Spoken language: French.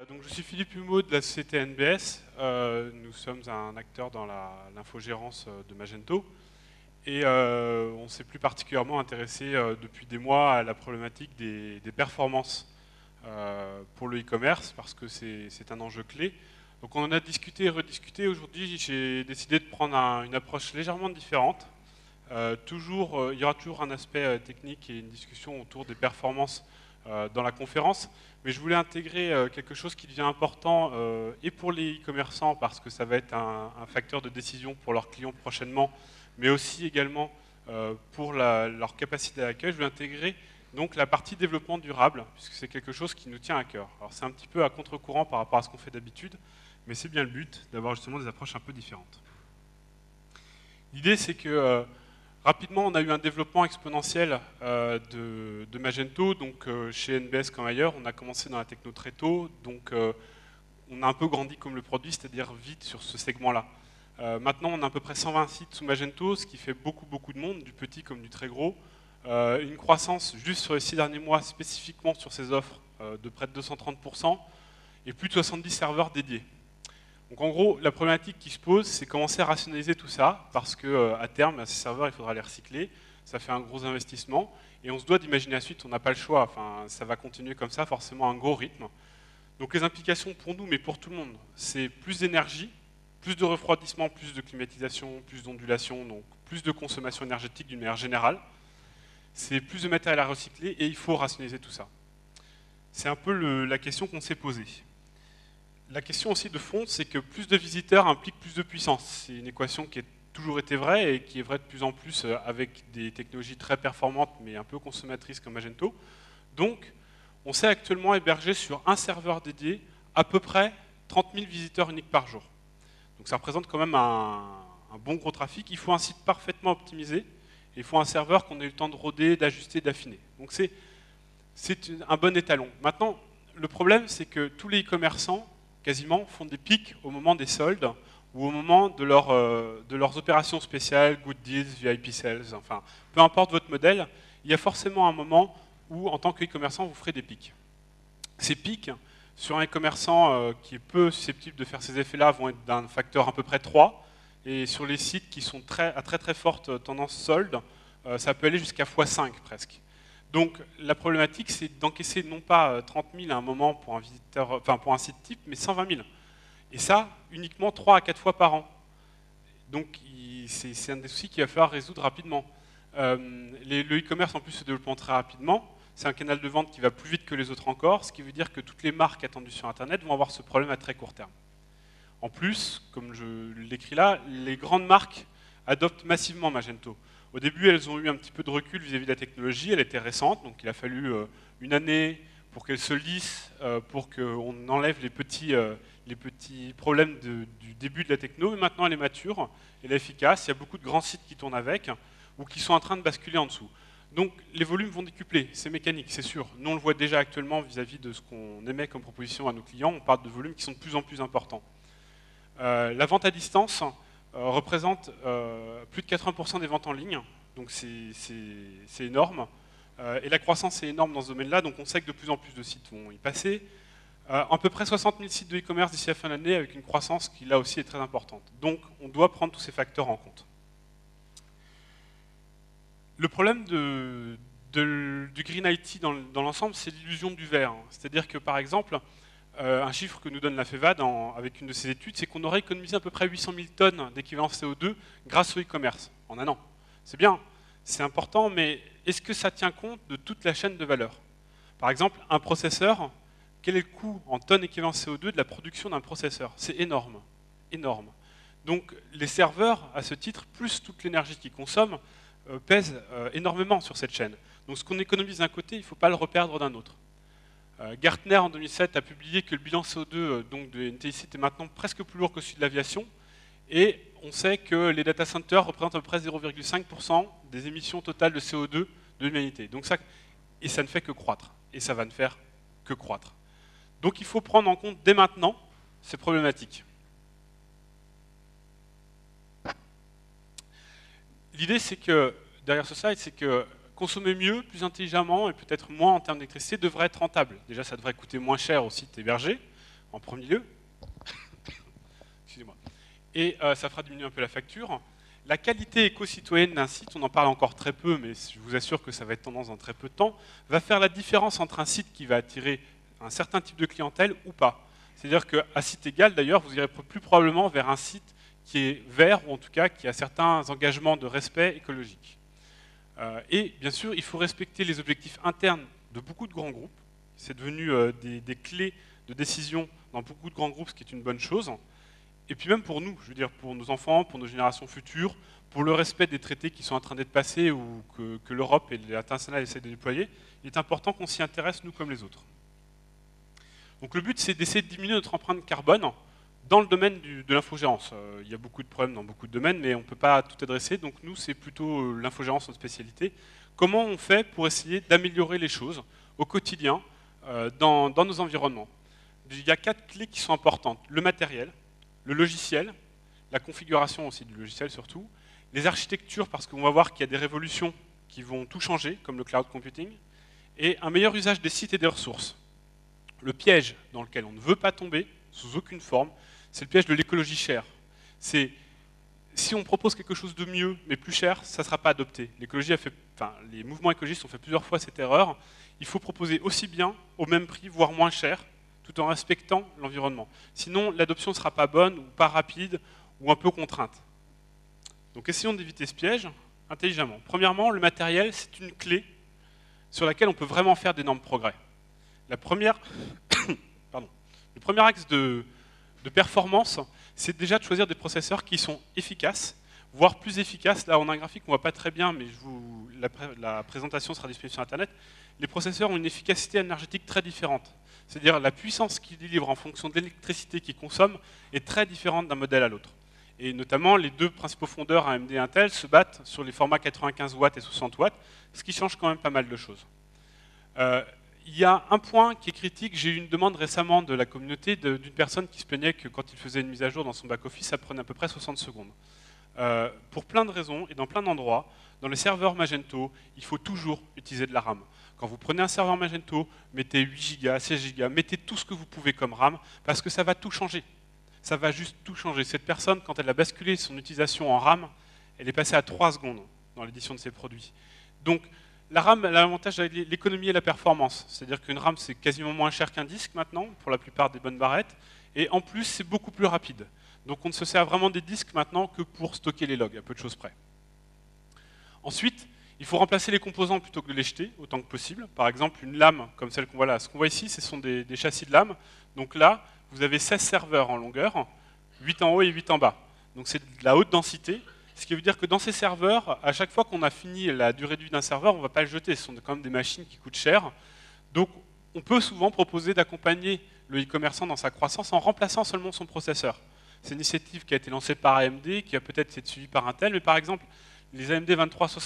Donc, je suis Philippe Humeau de la société NBS. Nous sommes un acteur dans l'infogérance de Magento. Et on s'est plus particulièrement intéressé depuis des mois à la problématique des performances pour le e-commerce, parce que c'est un enjeu clé. Donc on en a discuté et rediscuté. Aujourd'hui, j'ai décidé de prendre une approche légèrement différente. Il y aura toujours un aspect technique et une discussion autour des performances dans la conférence, mais je voulais intégrer quelque chose qui devient important et pour les e-commerçants, parce que ça va être un facteur de décision pour leurs clients prochainement, mais aussi également pour leur capacité d'accueil. Je voulais intégrer donc la partie développement durable, puisque c'est quelque chose qui nous tient à cœur. Alors c'est un petit peu à contre-courant par rapport à ce qu'on fait d'habitude, mais c'est bien le but d'avoir justement des approches un peu différentes. L'idée, c'est que rapidement, on a eu un développement exponentiel de Magento, donc chez NBS comme ailleurs. On a commencé dans la techno très tôt, donc on a un peu grandi comme le produit, c'est-à-dire vite sur ce segment-là. Maintenant, on a à peu près 120 sites sous Magento, ce qui fait beaucoup de monde, du petit comme du très gros. Une croissance juste sur les 6 derniers mois, spécifiquement sur ces offres, de près de 230%, et plus de 70 serveurs dédiés. Donc en gros, la problématique qui se pose, c'est commencer à rationaliser tout ça, parce qu'à terme, ces serveurs, il faudra les recycler, ça fait un gros investissement, et on se doit d'imaginer la suite, on n'a pas le choix, enfin, ça va continuer comme ça, forcément un gros rythme. Donc les implications pour nous, mais pour tout le monde, c'est plus d'énergie, plus de refroidissement, plus de climatisation, plus d'ondulation, donc plus de consommation énergétique d'une manière générale, c'est plus de matériel à recycler, et il faut rationaliser tout ça. C'est un peu la question qu'on s'est posée. La question aussi de fond, c'est que plus de visiteurs implique plus de puissance. C'est une équation qui a toujours été vraie et qui est vraie de plus en plus avec des technologies très performantes mais un peu consommatrices comme Magento. Donc, on sait actuellement héberger sur un serveur dédié à peu près 30 000 visiteurs uniques par jour. Donc ça représente quand même un bon gros trafic. Il faut un site parfaitement optimisé et il faut un serveur qu'on ait eu le temps de roder, d'ajuster, d'affiner. Donc c'est un bon étalon. Maintenant, le problème, c'est que tous les e-commerçants quasiment font des pics au moment des soldes ou au moment de leurs opérations spéciales, good deals, VIP sales, enfin, peu importe votre modèle, il y a forcément un moment où, en tant que-commerçant, vous ferez des pics. Ces pics, sur un e-commerçant qui est peu susceptible de faire ces effets-là, vont être d'un facteur à peu près 3, et sur les sites qui sont à très forte tendance solde, ça peut aller jusqu'à x5 presque. Donc la problématique, c'est d'encaisser non pas 30 000 à un moment pour un visiteur, enfin pour un site type, mais 120 000. Et ça, uniquement 3 à 4 fois par an. Donc c'est un des soucis qu'il va falloir résoudre rapidement. Le e-commerce en plus se développe très rapidement. C'est un canal de vente qui va plus vite que les autres encore, ce qui veut dire que toutes les marques attendues sur Internet vont avoir ce problème à très court terme. En plus, comme je l'écris là, les grandes marques adoptent massivement Magento. Au début, elles ont eu un petit peu de recul vis-à-vis de la technologie, elle était récente, donc il a fallu une année pour qu'elle se lisse, pour qu'on enlève les petits problèmes du début de la techno, mais maintenant elle est mature, elle est efficace, il y a beaucoup de grands sites qui tournent avec, ou qui sont en train de basculer en dessous. Donc les volumes vont décupler, c'est mécanique, c'est sûr. Nous on le voit déjà actuellement vis-à-vis de ce qu'on émet comme proposition à nos clients, on parle de volumes qui sont de plus en plus importants. La vente à distance représente plus de 80% des ventes en ligne, donc c'est énorme. Et la croissance est énorme dans ce domaine-là, donc on sait que de plus en plus de sites vont y passer. À peu près 60 000 sites de e-commerce d'ici la fin de l'année, avec une croissance qui là aussi est très importante. Donc on doit prendre tous ces facteurs en compte. Le problème du Green IT dans l'ensemble, c'est l'illusion du vert. C'est-à-dire que par exemple, un chiffre que nous donne la FEVAD avec une de ses études, c'est qu'on aurait économisé à peu près 800 000 tonnes d'équivalent CO2 grâce au e-commerce en un an. C'est bien, c'est important, mais est-ce que ça tient compte de toute la chaîne de valeur? Par exemple, un processeur, quel est le coût en tonnes équivalent CO2 de la production d'un processeur? C'est énorme, énorme. Donc les serveurs, à ce titre, plus toute l'énergie qu'ils consomment, pèsent énormément sur cette chaîne. Donc ce qu'on économise d'un côté, il ne faut pas le reperdre d'un autre. Gartner en 2007 a publié que le bilan CO2 donc de NTIC était maintenant presque plus lourd que celui de l'aviation, et on sait que les data centers représentent à peu près 0,5% des émissions totales de CO2 de l'humanité. Donc ça ne fait que croître, et ça va ne faire que croître. Donc il faut prendre en compte dès maintenant ces problématiques. L'idée, c'est que, derrière ce slide, c'est que consommer mieux, plus intelligemment et peut-être moins en termes d'électricité devrait être rentable. Déjà, ça devrait coûter moins cher au site hébergé. en premier lieu. Excusez-moi. Et ça fera diminuer un peu la facture. La qualité éco-citoyenne d'un site, on en parle encore très peu, mais je vous assure que ça va être tendance dans très peu de temps, va faire la différence entre un site qui va attirer un certain type de clientèle ou pas. C'est-à-dire qu'à site égal, d'ailleurs, vous irez plus probablement vers un site qui est vert, ou en tout cas qui a certains engagements de respect écologique. Et bien sûr, il faut respecter les objectifs internes de beaucoup de grands groupes. C'est devenu des clés de décision dans beaucoup de grands groupes, ce qui est une bonne chose. Et puis même pour nous, je veux dire, pour nos enfants, pour nos générations futures, pour le respect des traités qui sont en train d'être passés ou que l'Europe et l'international essaient de déployer, il est important qu'on s'y intéresse, nous comme les autres. Donc le but, c'est d'essayer de diminuer notre empreinte carbone dans le domaine de l'infogérance. Il y a beaucoup de problèmes dans beaucoup de domaines, mais on ne peut pas tout adresser, donc nous, c'est plutôt l'infogérance, notre spécialité. Comment on fait pour essayer d'améliorer les choses au quotidien dans nos environnements? Il y a 4 clés qui sont importantes. Le matériel, le logiciel, la configuration aussi du logiciel surtout, les architectures, parce qu'on va voir qu'il y a des révolutions qui vont tout changer, comme le cloud computing, et un meilleur usage des sites et des ressources. Le piège dans lequel on ne veut pas tomber, sous aucune forme, c'est le piège de l'écologie chère. C'est si on propose quelque chose de mieux, mais plus cher, ça ne sera pas adopté. Les mouvements écologistes ont fait plusieurs fois cette erreur. Il faut proposer aussi bien, au même prix, voire moins cher, tout en respectant l'environnement. Sinon, l'adoption ne sera pas bonne, ou pas rapide, ou un peu contrainte. Donc essayons d'éviter ce piège intelligemment. Premièrement, le matériel, c'est une clé sur laquelle on peut vraiment faire d'énormes progrès. Le premier axe de performance, c'est déjà de choisir des processeurs qui sont efficaces, voire plus efficaces. Là, on a un graphique qu'on ne voit pas très bien, mais la présentation sera disponible sur Internet. Les processeurs ont une efficacité énergétique très différente. C'est-à-dire la puissance qu'ils délivrent en fonction de l'électricité qu'ils consomment est très différente d'un modèle à l'autre. Et notamment, les deux principaux fondeurs, AMD et Intel, se battent sur les formats 95 watts et 60 watts, ce qui change quand même pas mal de choses. Il y a un point qui est critique. J'ai eu une demande récemment de la communauté d'une personne qui se plaignait que quand il faisait une mise à jour dans son back-office, ça prenait à peu près 60 secondes. Pour plein de raisons et dans plein d'endroits, dans les serveurs Magento, il faut toujours utiliser de la RAM. Quand vous prenez un serveur Magento, mettez 8 Go, 16 Go, mettez tout ce que vous pouvez comme RAM, parce que ça va tout changer. Ça va juste tout changer. Cette personne, quand elle a basculé son utilisation en RAM, elle est passée à 3 secondes dans l'édition de ses produits. Donc, la RAM a l'avantage de l'économie et la performance. C'est-à-dire qu'une RAM, c'est quasiment moins cher qu'un disque maintenant, pour la plupart des bonnes barrettes. Et en plus, c'est beaucoup plus rapide. Donc on ne se sert vraiment des disques maintenant que pour stocker les logs, à peu de choses près. Ensuite, il faut remplacer les composants plutôt que de les jeter, autant que possible. Par exemple, une lame comme celle qu'on voit là. Ce qu'on voit ici, ce sont des châssis de lame. Donc là, vous avez 16 serveurs en longueur, 8 en haut et 8 en bas. Donc c'est de la haute densité. Ce qui veut dire que dans ces serveurs, à chaque fois qu'on a fini la durée de vie d'un serveur, on ne va pas le jeter. Ce sont quand même des machines qui coûtent cher. Donc on peut souvent proposer d'accompagner le e-commerçant dans sa croissance en remplaçant seulement son processeur. C'est une initiative qui a été lancée par AMD, qui a peut-être été suivie par Intel, mais par exemple, les AMD 2360